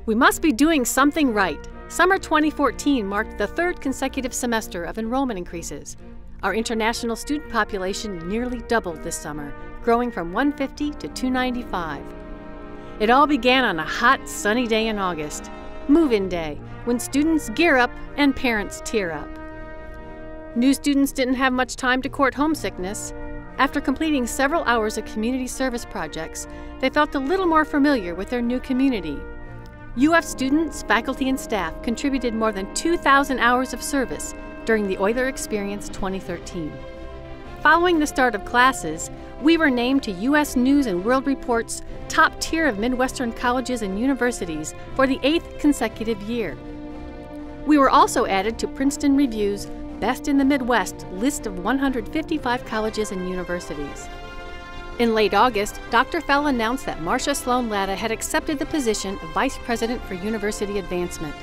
We must be doing something right. Summer 2014 marked the third consecutive semester of enrollment increases. Our international student population nearly doubled this summer, growing from 150 to 295. It all began on a hot, sunny day in August, move-in day, when students gear up and parents tear up. New students didn't have much time to court homesickness. After completing several hours of community service projects, they felt a little more familiar with their new community. UF students, faculty, and staff contributed more than 2,000 hours of service during the Oiler Experience 2013. Following the start of classes, we were named to U.S. News & World Report's top tier of Midwestern colleges and universities for the 8th consecutive year. We were also added to Princeton Review's Best in the Midwest list of 155 colleges and universities. In late August, Dr. Fell announced that Marcia Sloan Latta had accepted the position of Vice President for University Advancement.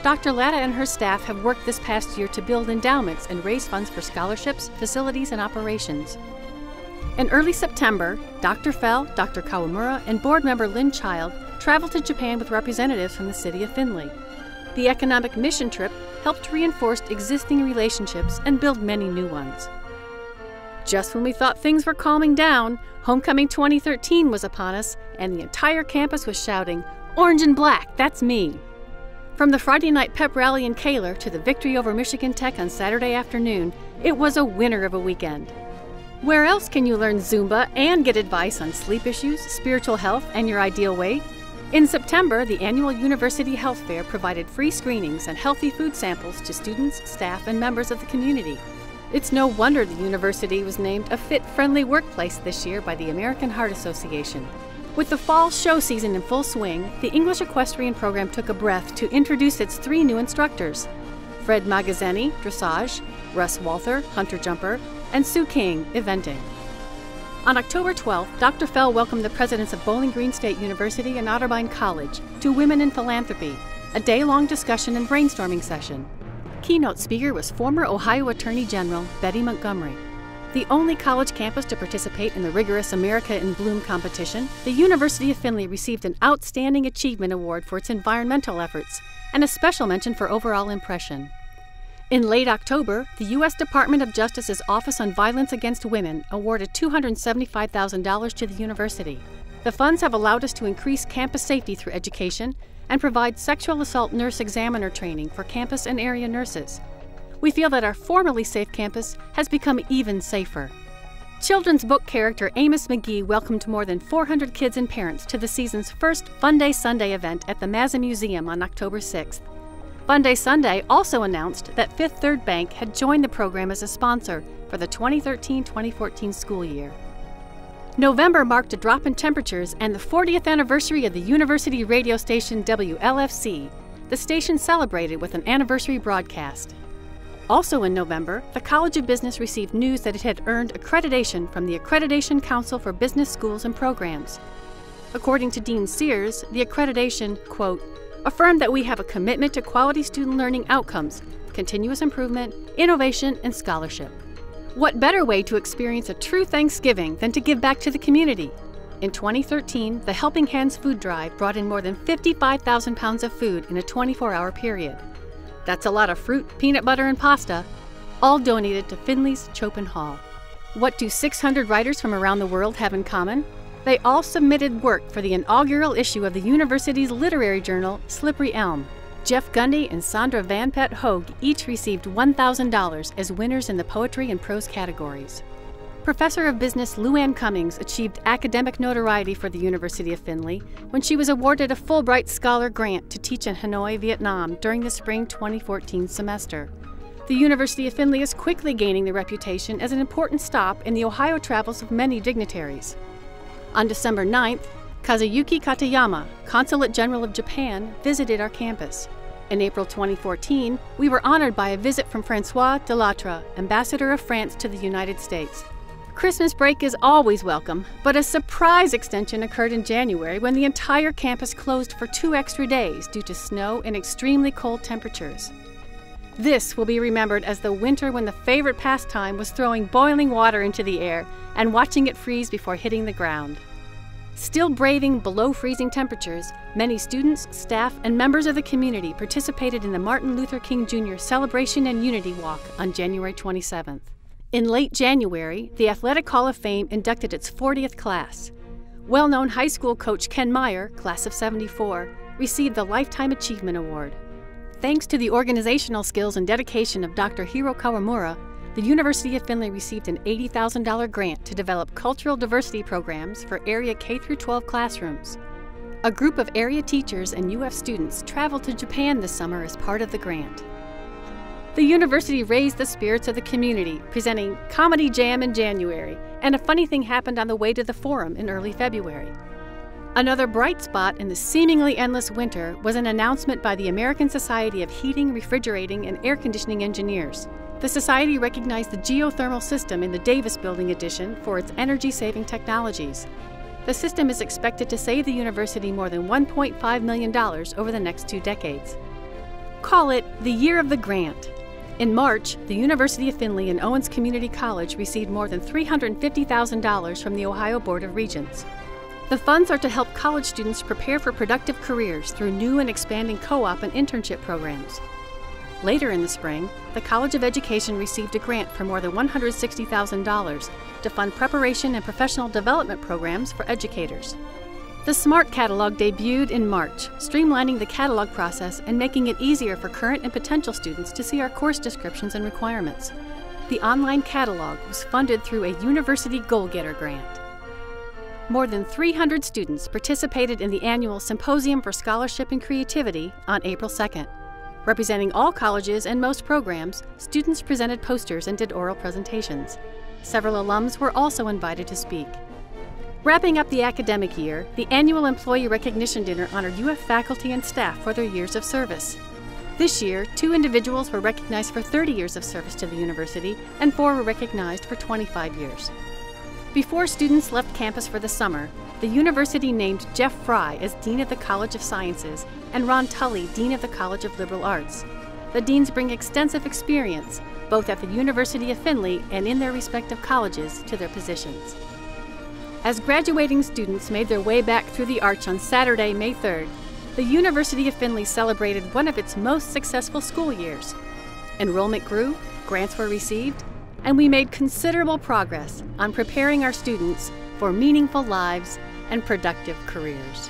Dr. Latta and her staff have worked this past year to build endowments and raise funds for scholarships, facilities, and operations. In early September, Dr. Fell, Dr. Kawamura, and board member Lynn Child traveled to Japan with representatives from the city of Findlay. The economic mission trip helped reinforce existing relationships and build many new ones. Just when we thought things were calming down, Homecoming 2013 was upon us, and the entire campus was shouting, "Orange and black, that's me!" From the Friday night pep rally in Kaler to the victory over Michigan Tech on Saturday afternoon, it was a winner of a weekend. Where else can you learn Zumba and get advice on sleep issues, spiritual health, and your ideal weight? In September, the annual University Health Fair provided free screenings and healthy food samples to students, staff, and members of the community. It's no wonder the university was named a fit-friendly workplace this year by the American Heart Association. With the fall show season in full swing, the English Equestrian program took a breath to introduce its 3 new instructors: Fred Magazzini, Dressage; Russ Walther, Hunter Jumper; and Sue King, Eventing. On October 12th, Dr. Fell welcomed the presidents of Bowling Green State University and Otterbein College to Women in Philanthropy, a day-long discussion and brainstorming session. Keynote speaker was former Ohio Attorney General Betty Montgomery. The only college campus to participate in the rigorous America in Bloom competition, the University of Findlay received an Outstanding Achievement Award for its environmental efforts and a special mention for overall impression. In late October, the U.S. Department of Justice's Office on Violence Against Women awarded $275,000 to the university. The funds have allowed us to increase campus safety through education and provide sexual assault nurse examiner training for campus and area nurses. We feel that our formerly safe campus has become even safer. Children's book character Amos McGee welcomed more than 400 kids and parents to the season's first Fun Day Sunday event at the Mazza Museum on October 6th. Fun Day Sunday also announced that Fifth Third Bank had joined the program as a sponsor for the 2013-2014 school year. November marked a drop in temperatures and the 40th anniversary of the university radio station WLFC. The station celebrated with an anniversary broadcast. Also in November, the College of Business received news that it had earned accreditation from the Accreditation Council for Business Schools and Programs. According to Dean Sears, the accreditation, quote, affirmed that we have a commitment to quality student learning outcomes, continuous improvement, innovation, and scholarship. What better way to experience a true Thanksgiving than to give back to the community? In 2013, the Helping Hands Food Drive brought in more than 55,000 pounds of food in a 24-hour period. That's a lot of fruit, peanut butter, and pasta, all donated to Findlay's Chopin Hall. What do 600 writers from around the world have in common? They all submitted work for the inaugural issue of the university's literary journal, Slippery Elm. Jeff Gundy and Sandra Van Pet Hogue each received $1,000 as winners in the poetry and prose categories. Professor of Business Lou Ann Cummings achieved academic notoriety for the University of Findlay when she was awarded a Fulbright Scholar Grant to teach in Hanoi, Vietnam during the spring 2014 semester. The University of Findlay is quickly gaining the reputation as an important stop in the Ohio travels of many dignitaries. On December 9th, Kazuyuki Katayama, Consulate General of Japan, visited our campus. In April 2014, we were honored by a visit from Francois Delattre, Ambassador of France to the United States. Christmas break is always welcome, but a surprise extension occurred in January when the entire campus closed for 2 extra days due to snow and extremely cold temperatures. This will be remembered as the winter when the favorite pastime was throwing boiling water into the air and watching it freeze before hitting the ground. Still braving below freezing temperatures, many students, staff, and members of the community participated in the Martin Luther King Jr. Celebration and Unity Walk on January 27th. In late January, the Athletic Hall of Fame inducted its 40th class. Well-known high school coach Ken Meyer, class of '74, received the Lifetime Achievement Award. Thanks to the organizational skills and dedication of Dr. Hiro Kawamura, the University of Findlay received an $80,000 grant to develop cultural diversity programs for area K-12 classrooms. A group of area teachers and UF students traveled to Japan this summer as part of the grant. The university raised the spirits of the community, presenting Comedy Jam in January, and a funny thing happened on the way to the forum in early February. Another bright spot in the seemingly endless winter was an announcement by the American Society of Heating, Refrigerating, and Air Conditioning Engineers. The Society recognized the geothermal system in the Davis Building addition for its energy-saving technologies. The system is expected to save the university more than $1.5 million over the next 2 decades. Call it the Year of the Grant. In March, the University of Findlay and Owens Community College received more than $350,000 from the Ohio Board of Regents. The funds are to help college students prepare for productive careers through new and expanding co-op and internship programs. Later in the spring, the College of Education received a grant for more than $160,000 to fund preparation and professional development programs for educators. The Smart Catalog debuted in March, streamlining the catalog process and making it easier for current and potential students to see our course descriptions and requirements. The online catalog was funded through a University Goal-Getter grant. More than 300 students participated in the annual Symposium for Scholarship and Creativity on April 2nd. Representing all colleges and most programs, students presented posters and did oral presentations. Several alums were also invited to speak. Wrapping up the academic year, the annual Employee Recognition Dinner honored UF faculty and staff for their years of service. This year, 2 individuals were recognized for 30 years of service to the university, and 4 were recognized for 25 years. Before students left campus for the summer, the university named Jeff Fry as Dean of the College of Sciences and Ron Tully Dean of the College of Liberal Arts. The deans bring extensive experience, both at the University of Findlay and in their respective colleges, to their positions. As graduating students made their way back through the arch on Saturday, May 3rd, the University of Findlay celebrated one of its most successful school years. Enrollment grew, grants were received, and we made considerable progress on preparing our students for meaningful lives and productive careers.